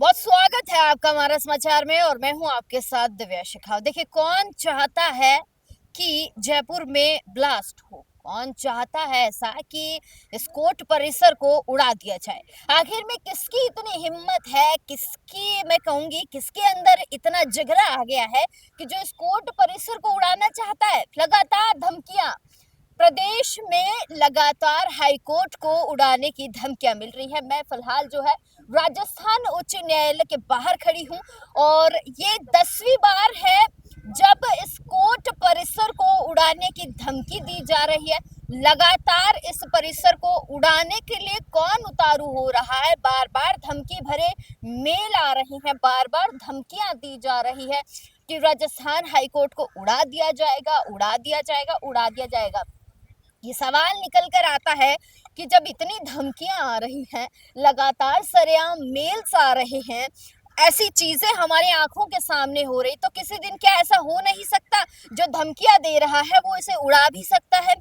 बहुत स्वागत है आपका हमारा समाचार में और मैं हूं आपके साथ दिव्या शिखाव। देखिए, कौन चाहता है कि जयपुर में ब्लास्ट हो? कौन चाहता है ऐसा कि इस कोर्ट परिसर को उड़ा दिया जाए? आखिर में किसकी इतनी हिम्मत है, किसकी, मैं कहूंगी किसके अंदर इतना जिगरा आ गया है कि जो इस कोर्ट परिसर को उड़ाना चाहता है? लगातार धमकियां प्रदेश में लगातार हाईकोर्ट को उड़ाने की धमकियां मिल रही है। मैं फिलहाल जो है राजस्थान उच्च न्यायालय के बाहर खड़ी हूं और ये 10वीं बार है जब इस कोर्ट परिसर को उड़ाने की धमकी दी जा रही है। लगातार इस परिसर को उड़ाने के लिए कौन उतारू हो रहा है? बार बार धमकी भरे मेल आ रहे हैं, बार बार धमकियां दी जा रही है कि राजस्थान हाईकोर्ट को उड़ा दिया जाएगा, उड़ा दिया जाएगा, उड़ा दिया जाएगा। ये सवाल निकल कर आता है कि जब इतनी धमकियां आ रही हैं, लगातार सरेआम मेल्स आ रहे हैं, ऐसी चीजें हमारी आंखों के सामने हो रही, तो किसी दिन क्या ऐसा हो नहीं सकता जो धमकियां दे रहा है वो इसे उड़ा भी सकता है?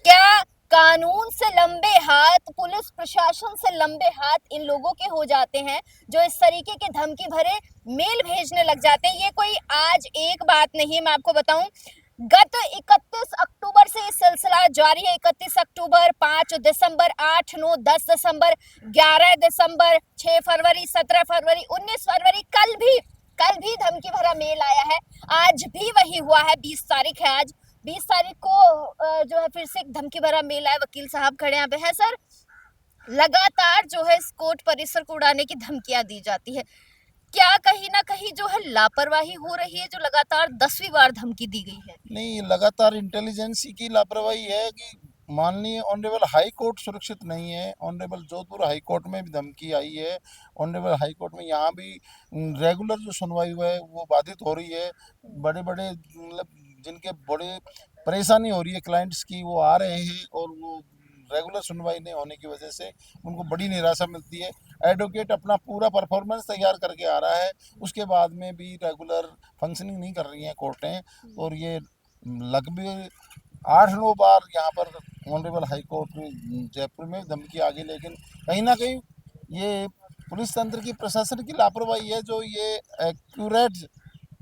क्या कानून से लंबे हाथ, पुलिस प्रशासन से लंबे हाथ इन लोगों के हो जाते हैं जो इस तरीके के धमकी भरे मेल भेजने लग जाते हैं? ये कोई आज एक बात नहीं है, मैं आपको बताऊं, गत 31 अक्टूबर से ये सिलसिला जारी है। 31 अक्टूबर, 5 दिसंबर, 8, 9, 10 दिसंबर, 11 दिसंबर, 6 फरवरी, 17 फरवरी, 19 फरवरी, कल भी धमकी भरा मेल आया है। आज भी वही हुआ है, 20 तारीख है आज। 20 तारीख को जो है फिर से एक धमकी भरा मेल आया। वकील साहब खड़े यहाँ पे हैं। सर, लगातार जो है इस कोर्ट परिसर को उड़ाने की धमकियां दी जाती है, क्या कहीं ना कहीं जो है लापरवाही हो रही है जो लगातार 10वीं बार धमकी दी गई है? नहीं, लगातार इंटेलिजेंसी की लापरवाही है कि माननीय ऑनरेबल हाई कोर्ट सुरक्षित नहीं है। ऑनरेबल जोधपुर हाई कोर्ट में भी धमकी आई है। ऑनरेबल हाई कोर्ट में यहाँ भी रेगुलर जो सुनवाई हुआ है वो बाधित हो रही है। बड़े बड़े मतलब जिनके बड़े परेशानी हो रही है क्लाइंट्स की, वो आ रहे हैं और वो रेगुलर सुनवाई नहीं होने की वजह से उनको बड़ी निराशा मिलती है। एडवोकेट अपना पूरा परफॉर्मेंस तैयार करके आ रहा है, उसके बाद में भी रेगुलर फंक्शनिंग नहीं कर रही हैं कोर्टें। और ये लगभग 8-9 बार यहाँ पर ऑनरेबल हाई कोर्ट में जयपुर में धमकी आ गई, लेकिन कहीं ना कहीं ये पुलिस तंत्र की, प्रशासन की लापरवाही है जो ये एक्यूरेट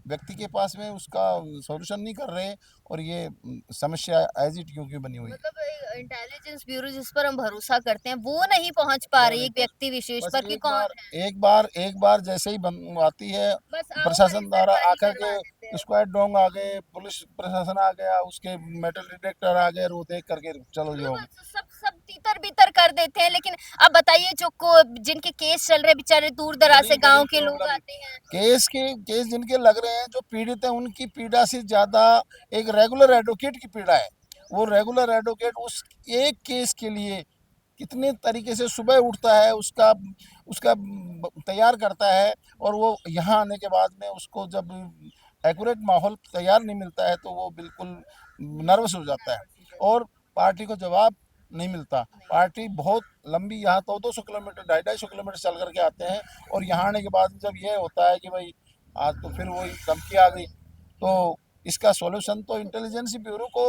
व्यक्ति के पास में उसका सॉल्यूशन नहीं कर रहे। और ये समस्या एज इट क्यों बनी हुई है। मतलब इंटेलिजेंस ब्यूरो जिस पर हम भरोसा करते हैं वो नहीं पहुंच पा वो रही नहीं एक पहुंच, व्यक्ति विशेष बस पर कि कौन है। एक बार जैसे ही आती है बस आओ प्रशासन परिसर द्वारा खाली आकर करवा देते के, हैं। स्क्वाड डोंग आ गए, पुलिस प्रशासन आ गया, उसके मेटल डिटेक्टर आ गए, वो देख करके चलो हाँ, जो होगा। बस सब सब तीतर बीतर कर देते हैं। लेकिन अब बताइए, जो को जिनके केस चल रहे बेचारे दूर दराज से बड़ी बड़ी गांव के लोग प्रॉब्लम, आते हैं। केस जिनके लग रहे हैं, जो पीड़ित है उनकी पीड़ा से ज्यादा एक रेगुलर एडवोकेट की पीड़ा है। वो रेगुलर एडवोकेट उस एक केस के लिए कितने तरीके से सुबह उठता है, उसका उसका तैयार करता है, और वो यहाँ आने के बाद में उसको जब एक्यूरेट माहौल तैयार नहीं मिलता है तो वो बिल्कुल नर्वस हो जाता है। और पार्टी को जवाब नहीं मिलता। पार्टी बहुत लंबी, यहाँ 200-200 किलोमीटर, 250-250 किलोमीटर चल करके आते हैं, और यहाँ आने के बाद जब ये होता है कि भाई आज तो फिर वही धमकी आ गई, तो इसका सॉल्यूशन तो इंटेलिजेंस ब्यूरो को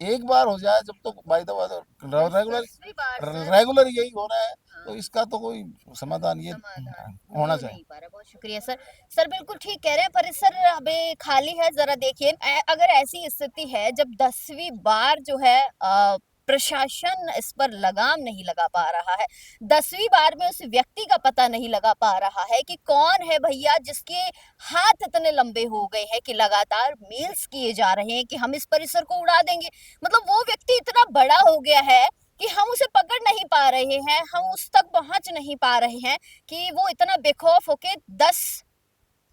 एक बार हो जाए, जब तो बाय द दस रेगुलर 10वीं बार सर। रेगुलर यही हो रहा है, हाँ, तो इसका तो कोई समाधान ये समाधान होना हो चाहिए। नहीं पा रहा। बहुत शुक्रिया सर। सर, बिल्कुल ठीक कह रहे हैं, परिसर अभी खाली है। जरा देखिए, अगर ऐसी स्थिति है जब 10वीं बार जो है प्रशासन इस पर लगाम नहीं लगा पा रहा है, 10वीं बार में उस व्यक्ति का पता नहीं लगा पा रहा है कि कौन है भैया जिसके हाथ इतने लंबे हो गए हैं कि लगातार मेल्स किए जा रहे हैं कि हम इस परिसर को उड़ा देंगे। मतलब वो व्यक्ति इतना बड़ा हो गया है कि हम उसे पकड़ नहीं पा रहे हैं, हम उस तक पहुंच नहीं पा रहे हैं कि वो इतना बेखौफ होके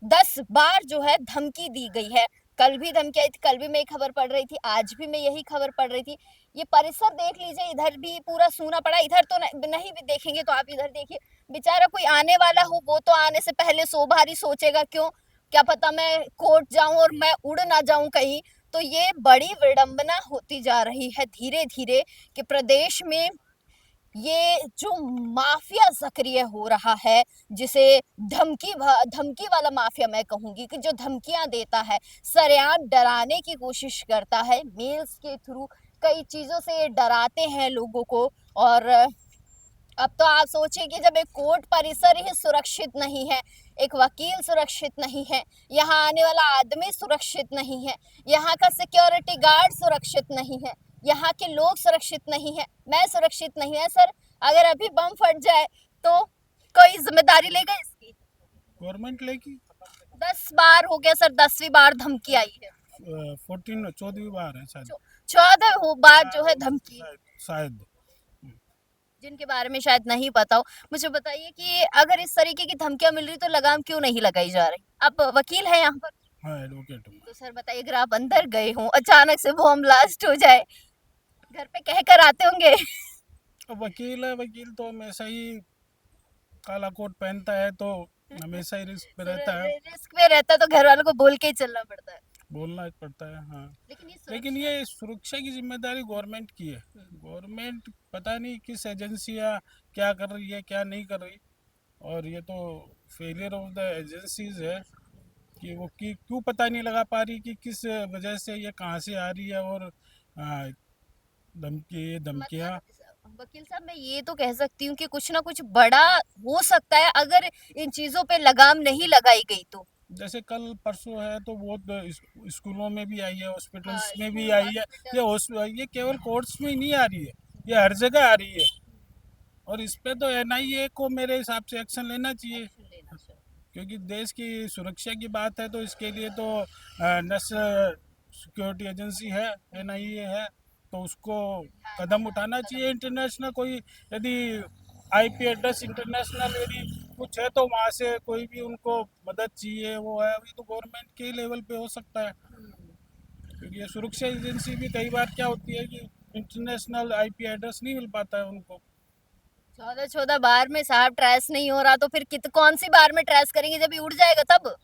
10 बार जो है धमकी दी गई है। कल भी धमकी आई थी, कल भी मैं खबर पढ़ रही थी, आज भी मैं यही खबर पढ़ रही थी। ये परिसर देख लीजिए, इधर भी पूरा सूना पड़ा। इधर तो नहीं भी देखेंगे तो आप इधर देखिए, बेचारा कोई आने वाला हो वो तो आने से पहले 100 बार सोचेगा, क्यों, क्या पता मैं कोर्ट जाऊं और मैं उड़ ना जाऊं कहीं। तो ये बड़ी विडंबना होती जा रही है धीरे धीरे कि प्रदेश में ये जो माफिया सक्रिय हो रहा है, जिसे धमकी वाला माफिया मैं कहूंगी, कि जो धमकियां देता है, सरेआम डराने की कोशिश करता है, मेल्स के थ्रू कई चीजों से डराते हैं लोगों को। और अब तो आप सोचिए कि जब एक कोर्ट परिसर ही सुरक्षित नहीं है, एक वकील सुरक्षित नहीं है, यहाँ आने वाला आदमी सुरक्षित नहीं है, यहाँ का सिक्योरिटी गार्ड सुरक्षित नहीं है, यहाँ के लोग सुरक्षित नहीं है, मैं सुरक्षित नहीं है सर। अगर अभी बम फट जाए तो कोई जिम्मेदारी लेगा इसकी? गवर्नमेंट लेगी। 10 बार हो गया सर, 10वीं बार धमकी आई है। 14वीं बार है शायद। 14 बार जो है धमकी, शायद। जिनके बारे में शायद नहीं पता हो। मुझे बताइए कि अगर इस तरीके की धमकियां मिल रही तो लगाम क्यों नहीं लगाई जा रही? आप वकील हैं यहाँ पर, हाँ, एडवोकेट हूँ। तो सर बताइए, अगर आप अंदर गए हो, अचानक से बॉम्ब ब्लास्ट हो जाए, घर पे कह कर आते होंगे? अब वकील है, वकील तो हमेशा ही काला कोट पहनता है, तो हमेशा ही रिस्क पे रहता है। रिस्क में रहता है तो घर वालों को बोल के ही चलना पड़ता है। बोलना पड़ता है, हाँ। लेकिन लेकिन ये सुरक्षा की जिम्मेदारी गवर्नमेंट की है। गवर्नमेंट पता नहीं किस एजेंसियाँ क्या कर रही है, क्या नहीं कर रही। और ये तो फेलियर ऑफ द एजेंसीज है कि वो क्यों पता नहीं लगा पा रही कि किस वजह से ये कहाँ से आ रही है। और धमकियाँ मतलब वकील साहब, मैं ये तो कह सकती हूँ कि कुछ ना कुछ बड़ा हो सकता है अगर इन चीजों पे लगाम नहीं लगाई गई तो। जैसे कल परसों है तो वो स्कूलों में भी आई है, हॉस्पिटल्स में भी स्कूल, आई है। ये केवल कोर्ट्स में ही नहीं आ रही है, ये हर जगह आ रही है। और इस पे तो एनआईए को मेरे हिसाब से एक्शन लेना चाहिए, क्योंकि देश की सुरक्षा की बात है। तो इसके लिए तो नेशनल सिक्योरिटी एजेंसी है, एनआईए है, तो उसको कदम उठाना चाहिए। इंटरनेशनल कोई यदि आईपी एड्रेस इंटरनेशनल यदि कुछ है तो वहाँ से कोई भी उनको मदद चाहिए, वो है अभी तो गवर्नमेंट के लेवल पे हो सकता है। क्योंकि ये सुरक्षा एजेंसी भी कई बार क्या होती है कि इंटरनेशनल आईपी एड्रेस नहीं मिल पाता है उनको। 14 बार में साहब ट्रेस नहीं हो रहा तो फिर कौन सी बार में ट्रेस करेंगे? जब ये उड़ जाएगा तब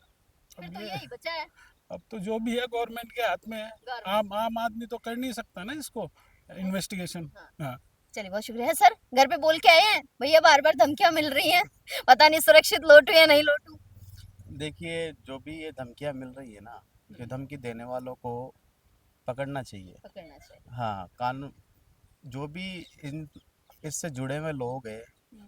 फिर अब तो ये यही बचा है। अब तो जो भी है गवर्नमेंट के हाथ में है। आम आदमी तो कर नहीं सकता ना इसको इन्वेस्टिगेशन। हाँ। चलिए, बहुत शुक्रिया है सर। घर पे बोल के आए हैं भैया बार बार धमकियां मिल रही हैं, पता नहीं सुरक्षित लौटू या नहीं लौटू? देखिए, जो भी ये धमकियाँ मिल रही है ना, ये धमकी देने वालों को पकड़ना चाहिए। पकड़ना चाहिए। हाँ, कानून जो भी इन इससे जुड़े हुए लोग हैं,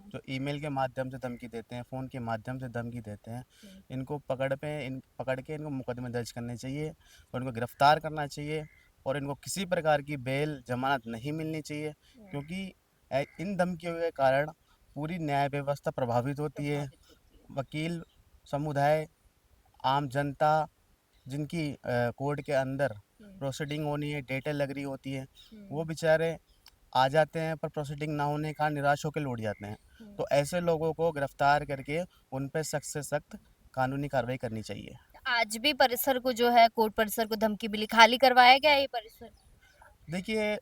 जो ईमेल के माध्यम से धमकी देते हैं, फ़ोन के माध्यम से धमकी देते हैं, इनको पकड़ के इनको मुकदमे दर्ज करने चाहिए और इनको गिरफ्तार करना चाहिए। और इनको किसी प्रकार की बेल जमानत नहीं मिलनी चाहिए, क्योंकि इन धमकियों के कारण पूरी न्याय व्यवस्था प्रभावित होती है। वकील समुदाय, आम जनता, जिनकी कोर्ट के अंदर प्रोसीडिंग होनी है, डेटें लग रही होती है, वो बेचारे आ जाते हैं पर प्रोसीडिंग ना होने का निराश होकर लौट जाते हैं। तो ऐसे लोगों को गिरफ्तार करके उन पर सख्त से सख्त कानूनी कार्रवाई करनी चाहिए। आज भी परिसर को जो है, कोर्ट परिसर को धमकी मिली, खाली करवाया गया ये परिसर? देखिए,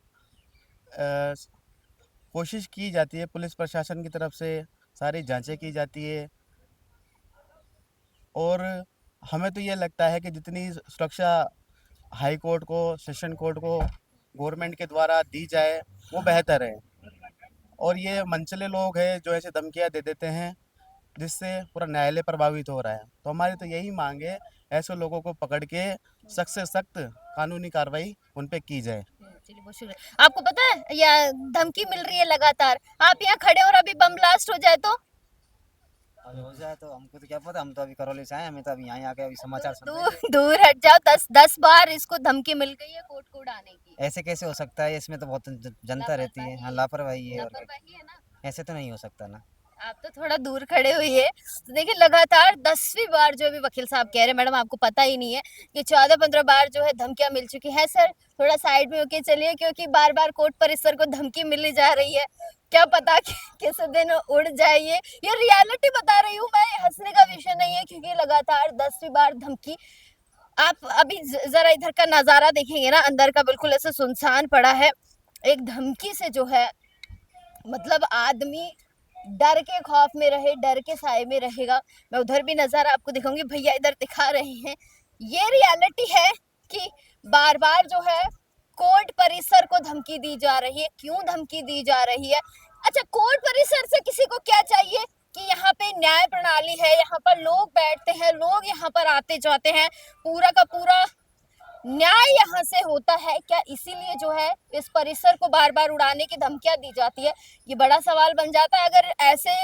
कोशिश की जाती है पुलिस प्रशासन की तरफ से, सारी जांचें की जाती है। और हमें तो ये लगता है कि जितनी सुरक्षा हाई कोर्ट को, सेशन कोर्ट को गवर्नमेंट के द्वारा दी जाए वो बेहतर है। और ये मनचले लोग हैं जो ऐसे धमकियाँ दे देते हैं, जिससे पूरा न्यायालय प्रभावित हो रहा है। तो हमारी तो यही मांग है, ऐसे लोगों को पकड़ के सख्त से सख्त कानूनी कार्रवाई उन पे की जाए। चलिए, बहुत शुक्रिया। आपको पता है या धमकी मिल रही है लगातार, आप यहाँ खड़े हो और अभी बम ब्लास्ट हो जाए तो? अभी हो जाए तो हमको तो क्या पता, हम तो अभी करौली से आए, हमें तो अभी यहाँ आके अभी समाचार सुन रहे दूर दूर हट जाओ। 10 बार इसको धमकी मिल गई है कोर्ट को उड़ाने की। थे। ऐसे कैसे हो सकता है, इसमें तो बहुत जनता रहती है। हाँ, लापरवाही है। और लापरवाही है ना? ऐसे तो नहीं हो सकता ना। आप तो थोड़ा दूर खड़े हुए हैं। तो देखिए, लगातार 10वीं बार जो भी वकील साहब कह रहे हैं, मैडम आपको पता ही नहीं है कि 14-15 बार जो है धमकियां मिल चुकी है। सर थोड़ा साइड में होके चलिए, क्योंकि बार बार कोर्ट परिसर को धमकी मिली जा रही है। क्या पता कि किस दिन उड़ जाए। ये रियलिटी बता रही हूँ मैं, हंसने का विषय नहीं है, क्योंकि लगातार 10वीं बार धमकी। आप अभी जरा इधर का नजारा देखेंगे ना, अंदर का बिल्कुल ऐसे सुनसान पड़ा है। एक धमकी से जो है, मतलब आदमी डर के खौफ में रहे, डर के साए में रहेगा। मैं उधर भी नजारा आपको दिखाऊंगी, भैया इधर दिखा रहे हैं। ये रियलिटी है कि बार बार जो है कोर्ट परिसर को धमकी दी जा रही है। क्यों धमकी दी जा रही है? अच्छा, कोर्ट परिसर से किसी को क्या चाहिए कि यहाँ पे न्याय प्रणाली है, यहाँ पर लोग बैठते हैं, लोग यहाँ पर आते जाते हैं, पूरा का पूरा न्याय यहाँ से होता है क्या? इसीलिए जो है इस परिसर को बार बार उड़ाने की धमकियां दी जाती है। ये बड़ा सवाल बन जाता है अगर ऐसे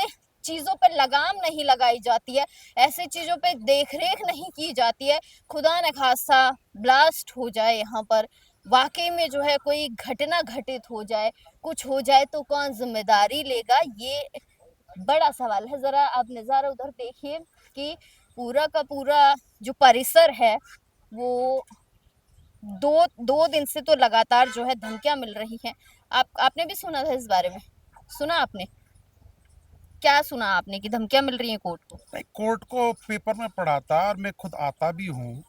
चीजों पर लगाम नहीं लगाई जाती है, ऐसी चीजों पे देखरेख नहीं की जाती है, खुदा न खास्ता ब्लास्ट हो जाए यहाँ पर, वाकई में जो है कोई घटना घटित हो जाए, कुछ हो जाए तो कौन जिम्मेदारी लेगा? ये बड़ा सवाल है। जरा आप नजारा उधर देखिए कि पूरा का पूरा जो परिसर है वो दो दिन से तो लगातार जो है धमकियां मिल रही हैं। आपने भी सुना था इस बारे में? सुना आपने? क्या सुना आपने कि धमकियां मिल रही हैं कोर्ट को? नहीं, कोर्ट को पेपर में पढ़ा था और मैं खुद आता भी हूँ,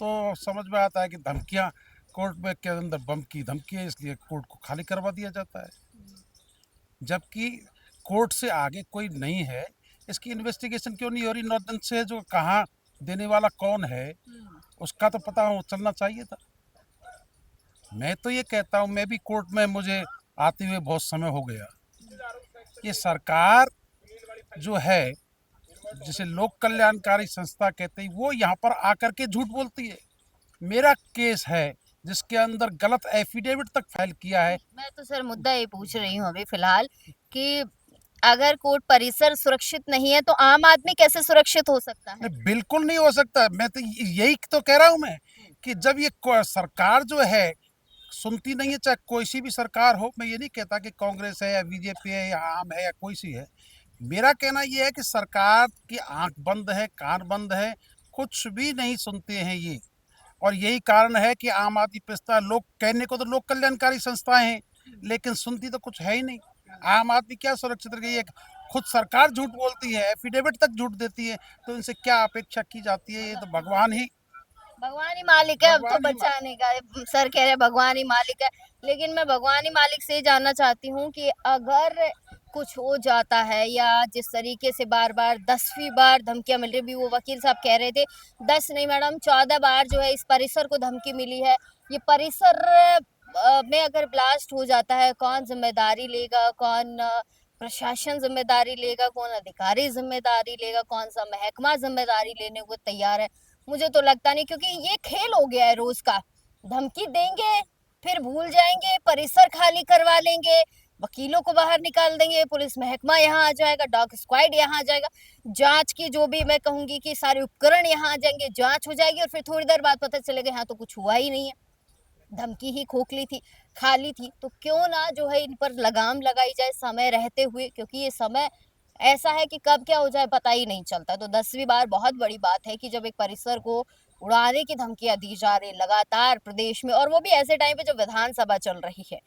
तो समझ में आता है कि धमकियाँ कोर्ट में के अंदर बम की धमकी है, इसलिए कोर्ट को खाली करवा दिया जाता है, जबकि कोर्ट से आगे कोई नहीं है। इसकी इन्वेस्टिगेशन क्यों नहीं हो रही? 9 दिन से जो कहाँ देने वाला कौन है उसका तो पता हो चलना चाहिए था। मैं तो ये कहता हूँ, मैं भी कोर्ट में मुझे आते हुए बहुत समय हो गया। ये सरकार जो है, जिसे लोक कल्याणकारी संस्था कहते हैं, वो यहाँ पर आकर के झूठ बोलती है। मेरा केस है जिसके अंदर गलत एफिडेविट तक फाइल किया है। मैं तो सर मुद्दा ये पूछ रही हूँ अभी फिलहाल कि अगर कोर्ट परिसर सुरक्षित नहीं है तो आम आदमी कैसे सुरक्षित हो सकता है? नहीं, बिल्कुल नहीं हो सकता। मैं तो यही तो कह रहा हूँ मैं कि जब ये सरकार जो है सुनती नहीं है, चाहे कोई सी भी सरकार हो, मैं ये नहीं कहता कि कांग्रेस है या बीजेपी है या आम है या कोई सी है। मेरा कहना ये है कि सरकार की आंख बंद है, कान बंद है, कुछ भी नहीं सुनते हैं ये। और यही कारण है कि आम आदमी पिसता। लोग कहने को तो लोक कल्याणकारी संस्थाएं हैं, लेकिन सुनती तो कुछ है ही नहीं। आम आदमी क्या सुरक्षित रह गई है? खुद सरकार झूठ बोलती है, एफिडेविट तक झूठ देती है, तो इनसे क्या अपेक्षा की जाती है? ये तो भगवान ही मालिक है अब तो भगवान ही बचाने का। सर कह रहे भगवान ही मालिक है, लेकिन मैं भगवान ही मालिक से जानना चाहती हूँ कि अगर कुछ हो जाता है या जिस तरीके से बार बार 10वीं बार धमकियां मिल रही, भी वो वकील साहब कह रहे थे 10 नहीं मैडम 14 बार जो है इस परिसर को धमकी मिली है। ये परिसर में अगर ब्लास्ट हो जाता है कौन जिम्मेदारी लेगा? कौन प्रशासन जिम्मेदारी लेगा? कौन अधिकारी जिम्मेदारी लेगा? कौन सा महकमा जिम्मेदारी लेने को तैयार है? मुझे तो लगता नहीं, क्योंकि ये खेल हो गया है रोज का। धमकी देंगे, फिर भूल जाएंगे, परिसर खाली करवा लेंगे, वकीलों को बाहर निकाल देंगे, पुलिस महकमा यहाँ आ जाएगा, डॉग स्क्वाड यहाँ आ जाएगा, जांच की जो भी मैं कहूंगी कि सारे उपकरण यहाँ आ जाएंगे, जांच हो जाएगी और फिर थोड़ी देर बाद पता चलेगा यहाँ तो कुछ हुआ ही नहीं है, धमकी ही खोखली थी, खाली थी। तो क्यों ना जो है इन पर लगाम लगाई जाए समय रहते हुए, क्योंकि ये समय ऐसा है कि कब क्या हो जाए पता ही नहीं चलता। तो 10वीं बार बहुत बड़ी बात है कि जब एक परिसर को उड़ाने की धमकियां दी जा रही लगातार प्रदेश में, और वो भी ऐसे टाइम पे जब विधानसभा चल रही है,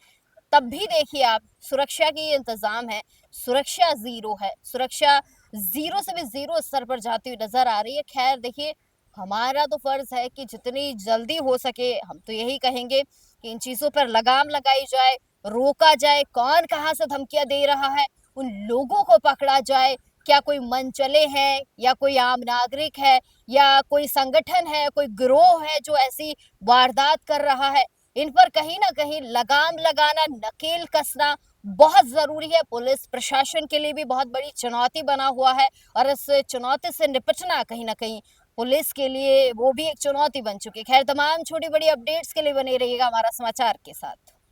तब भी देखिए आप सुरक्षा की इंतजाम है, सुरक्षा जीरो है, सुरक्षा जीरो से भी जीरो स्तर पर जाती हुई नजर आ रही है। खैर देखिए, हमारा तो फर्ज है कि जितनी जल्दी हो सके हम तो यही कहेंगे कि इन चीजों पर लगाम लगाई जाए, रोका जाए, कौन कहाँ से धमकियां दे रहा है उन लोगों को पकड़ा जाए। क्या कोई मनचले हैं या कोई आम नागरिक है या कोई संगठन है, कोई गिरोह है जो ऐसी वारदात कर रहा है? इन पर कहीं ना कहीं लगाम लगाना, नकेल कसना बहुत जरूरी है। पुलिस प्रशासन के लिए भी बहुत बड़ी चुनौती बना हुआ है और इस चुनौती से निपटना कहीं ना कहीं पुलिस के लिए वो भी एक चुनौती बन चुकी है। खैर, तमाम छोटी बड़ी अपडेट्स के लिए बने रहिएगा हमारा समाचार के साथ।